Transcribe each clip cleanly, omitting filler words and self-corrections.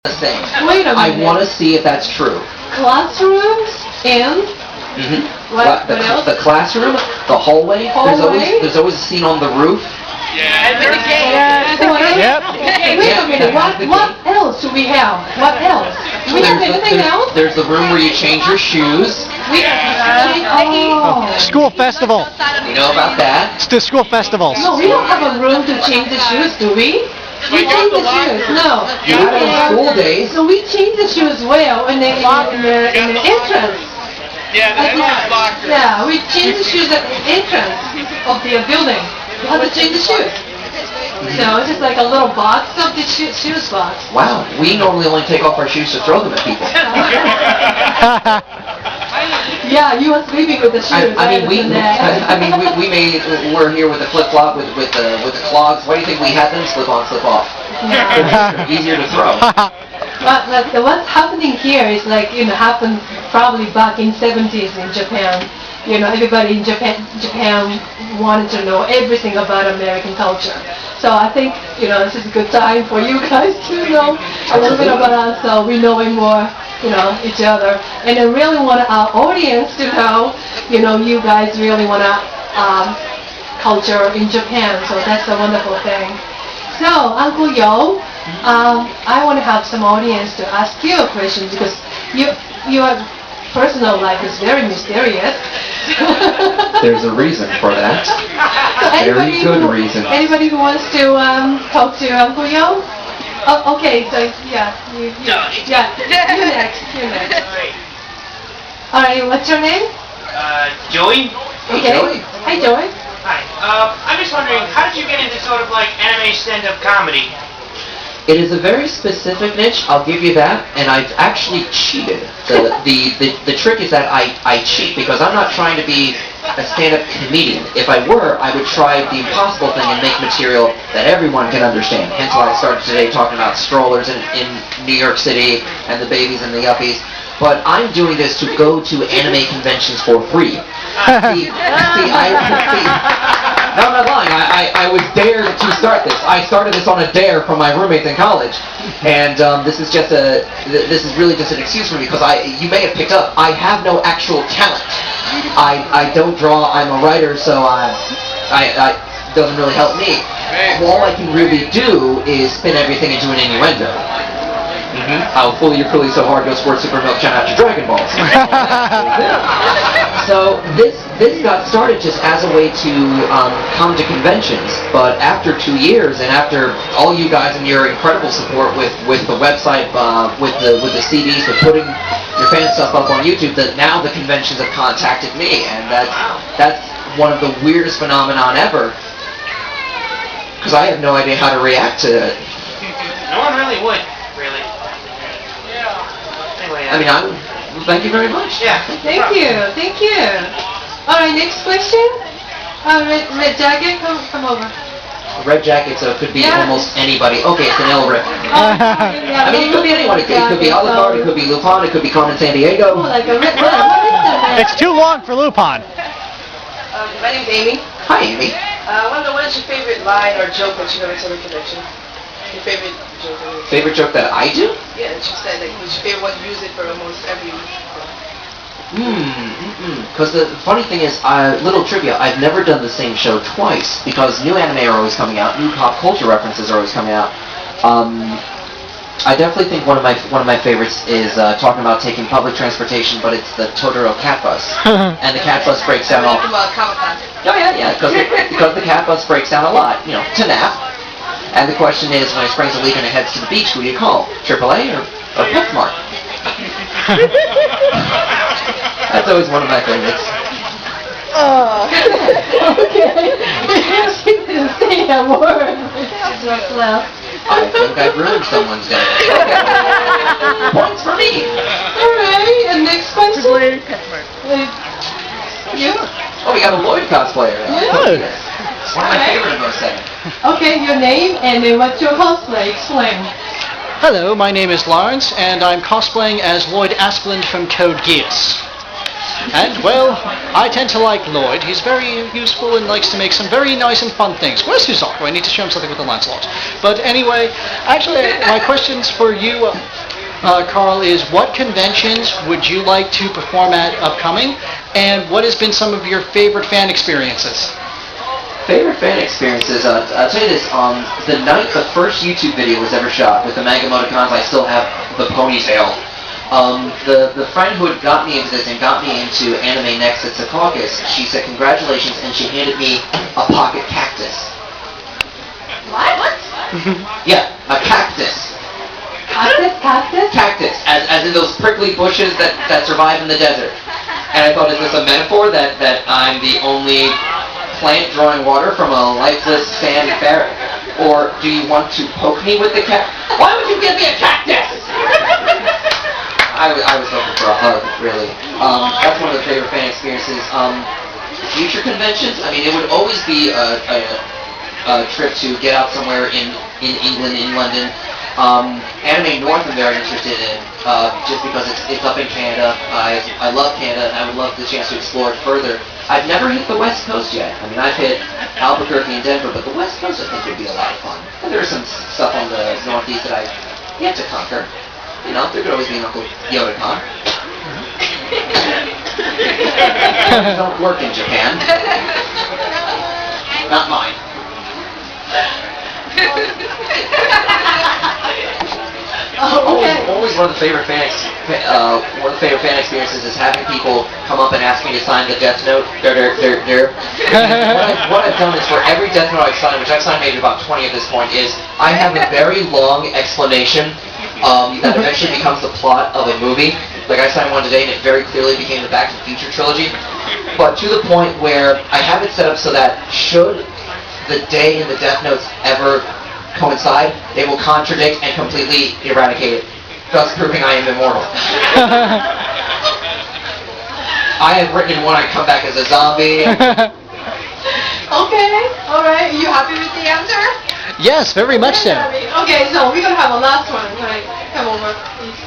thing. Wait a minute. I want to see if that's true. Classrooms and what else? The classroom, the hallway. There's always a scene on the roof. Yeah. Yep. Wait a minute. What else do we have? What else? Do we have anything else? There's the room where you change your shoes. School festival. We know about that. It's the school festivals. No, we don't have a room to change the shoes, do we? We change the shoes. No. You had it on school days. So we change the shoes well in the entrance. Yeah, the locker. Yeah, we change the shoes at the entrance of the building. You have to change the shoes. So it's just like a little box of the shoes box. Wow, we normally only take off our shoes to throw them at people. Yeah, you were sleeping with the shoes. We're here with the flip flop with the clogs. Why do you think we had them? Slip on, slip off. Yeah. Easier to throw. But what's happening here is happened probably back in 70s in Japan. Everybody in Japan wanted to know everything about American culture. So I think, this is a good time for you guys to know a little bit about us, so we're knowing more, each other. And I really want our audience to know, you guys really want culture in Japan, so that's a wonderful thing. So, Uncle Yo, I want to have some audience to ask you a question because your personal life is very mysterious. There's a reason for that. So very good reason. Anybody who wants to talk to Uncle Yo? Oh, okay, so you next. All right, what's your name? Joey? Okay. Joey. Hi, Joey. Hi. I'm just wondering, how did you get into sort of like anime stand-up comedy? It is a very specific niche, I'll give you that, and I've actually cheated. The trick is that I cheat because I'm not trying to be a stand-up comedian. If I were, I would try the impossible thing and make material that everyone can understand. Hence why I started today talking about strollers in New York City and the babies and the yuppies. But I'm doing this to go to anime conventions for free. No, I'm not lying. I was dared to start this. I started this on a dare from my roommates in college, and this is really just an excuse for me because you may have picked up, I have no actual talent. I don't draw. I'm a writer, so it doesn't really help me. All I can really do is spin everything into an innuendo. I'll pull your coolie so hard, go squirt super milk, shout out your Dragon Balls. So this got started just as a way to come to conventions, but after 2 years and after all you guys and your incredible support with the website, with the CDs, with putting your fan stuff up on YouTube, that now the conventions have contacted me, and that's one of the weirdest phenomenon ever, because I have no idea how to react to it. No one really would, really. Anyway, thank you very much. Yeah. Thank you. All right, next question. Red jacket, come over. Red jacket, so it could be almost anybody. Okay, it's an L rip. It could be anyone. It could be Alucard, it could be Lupin, it could be Carmen Sandiego. Oh, like a red. What is that? It's too long for Lupin. My name's Amy. Hi, Amy. What is your favorite line or joke that you ever tell at a convention? Your favorite joke? Favorite joke that I do? Yeah, that you said, like, what's your favorite one? Use it for almost every. Because the funny thing is, little trivia, I've never done the same show twice, because new anime are always coming out, new pop culture references are always coming out. I definitely think one of my favorites is talking about taking public transportation, but it's the Totoro cat bus. And the cat bus breaks down all... Oh yeah, because the cat bus breaks down a lot, to nap. And the question is, when it springs a leak and it heads to the beach, who do you call? AAA or PetSmart? That's always one of my favorites. Okay. She didn't say a word. She just left. I think I've ruined someone's day. Points for me. All right, and next question. You? Oh, we got a Lloyd cosplayer. Yeah. One of my favorite of those seven. Okay, your name and then what's your cosplay? Explain. Hello, my name is Lawrence, and I'm cosplaying as Lloyd Asplund from Code Geass. And, well, I tend to like Lloyd. He's very useful and likes to make some very nice and fun things. Where's Suzaku? I need to show him something with the Lancelot. But anyway, actually, my questions for you, Carl, is what conventions would you like to perform at upcoming? And what has been some of your favorite fan experiences? Favorite fan experiences, I'll tell you this, the night the first YouTube video was ever shot with the manga emoticons, I still have the ponytail. The friend who had got me into this and got me into Anime Next at Secaucus, she said congratulations and she handed me a pocket cactus. What? Yeah, a cactus. Cactus? Cactus, as in those prickly bushes that survive in the desert. And I thought, is this a metaphor that I'm the only plant drawing water from a lifeless sand barrel? Or do you want to poke me with the cactus? Why would you give me a cactus? I was hoping for a hug, really. That's one of the favorite fan experiences. Future conventions, I mean, it would always be a trip to get out somewhere in England, in London. Anime North I'm very interested in, just because it's up in Canada. I love Canada, and I would love the chance to explore it further. I've never hit the West Coast yet. I mean, I've hit Albuquerque and Denver, but the West Coast I think would be a lot of fun. And there's some stuff on the Northeast that I've yet to conquer. You know, there could always be an Uncle Yoda-con. Don't work in Japan. Not mine. Always one of the favorite fan experiences is having people come up and ask me to sign the Death Note. What I've done is for every Death Note I've signed, which I've signed maybe about 20 at this point, is I have a very long explanation that eventually becomes the plot of a movie. Like I signed one today and it very clearly became the Back to the Future trilogy. But to the point where I have it set up so that should the day in the Death Notes ever coincide, they will contradict and completely eradicate it, thus proving I am immortal. I have written in one I come back as a zombie. Okay, alright, you happy with the answer? Yes, very much so. Okay, so we're gonna have a last one. Right, come over, please.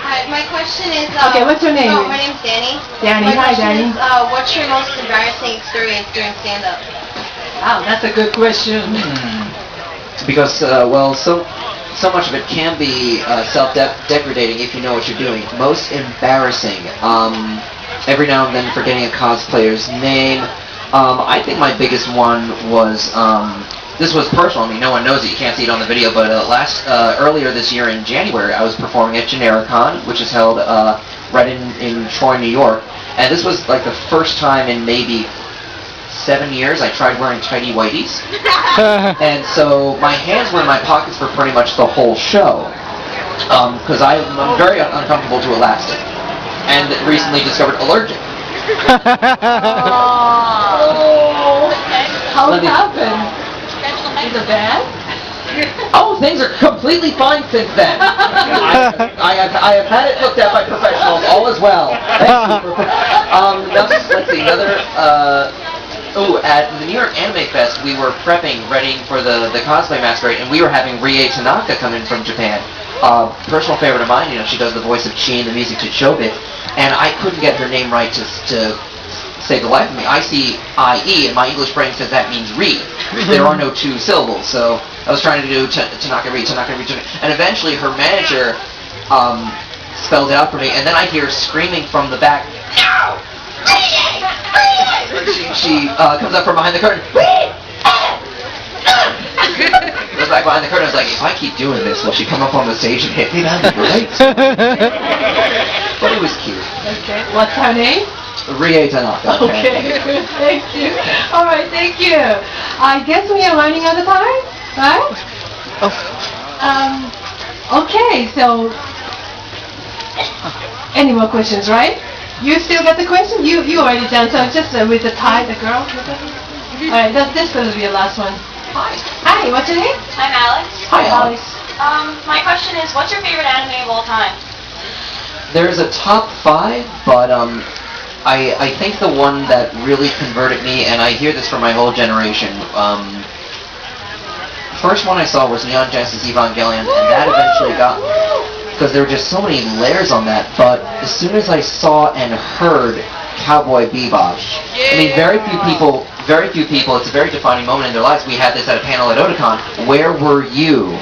Hi, my question is... Okay, what's your name? Oh, my name's Danny. Danny, hi Danny. What's your most embarrassing experience during stand-up? Wow, that's a good question. Because, so much of it can be self-deprecating if you know what you're doing. Most embarrassing, every now and then forgetting a cosplayer's name. I think my biggest one was, this was personal. I mean, no one knows it. You can't see it on the video, but earlier this year in January, I was performing at Genericon, which is held right in Troy, New York. And this was like the first time in maybe 7 years I tried wearing tighty whities. And so my hands were in my pockets for pretty much the whole show. Because I'm very uncomfortable to elastic. And recently discovered allergic. How it happened? Is it bad? Oh, things are completely fine since then. I have had it looked at by professionals. All is well. Let's see, another... at the New York Anime Fest, we were readying for the cosplay masquerade, and we were having Rie Tanaka come in from Japan. Personal favorite of mine, you know, she does the voice of Chi and the music to Chobit, and I couldn't get her name right to save the life of me. I see I-E, and my English brain says that means Rie. There are no two syllables, so I was trying to do Tanaka Rie, and eventually her manager spelled it out for me, and then I hear screaming from the back, "No! She comes up from behind the curtain. Goes back behind the curtain. I was like, if I keep doing this, will she come up on the stage and hit me? That'd be great. But it was cute. Okay. What's her name? Rie Tanaka. Okay. Thank you. All right. Thank you. I guess we are running out of time, right? Okay. So, any more questions, right? You still got the question? You already done, so just with the tie, the girl. Alright, this going to be your last one. Hi. Hi, what's your name? I'm Alex. Hi, Alex. My question is, what's your favorite anime of all time? There's a top 5, but I think the one that really converted me, and I hear this from my whole generation, first one I saw was Neon Genesis Evangelion, and that eventually got because there were just so many layers on that. But as soon as I saw and heard Cowboy Bebop, I mean, very few people, it's a very defining moment in their lives. We had this at a panel at Otakon. Where were you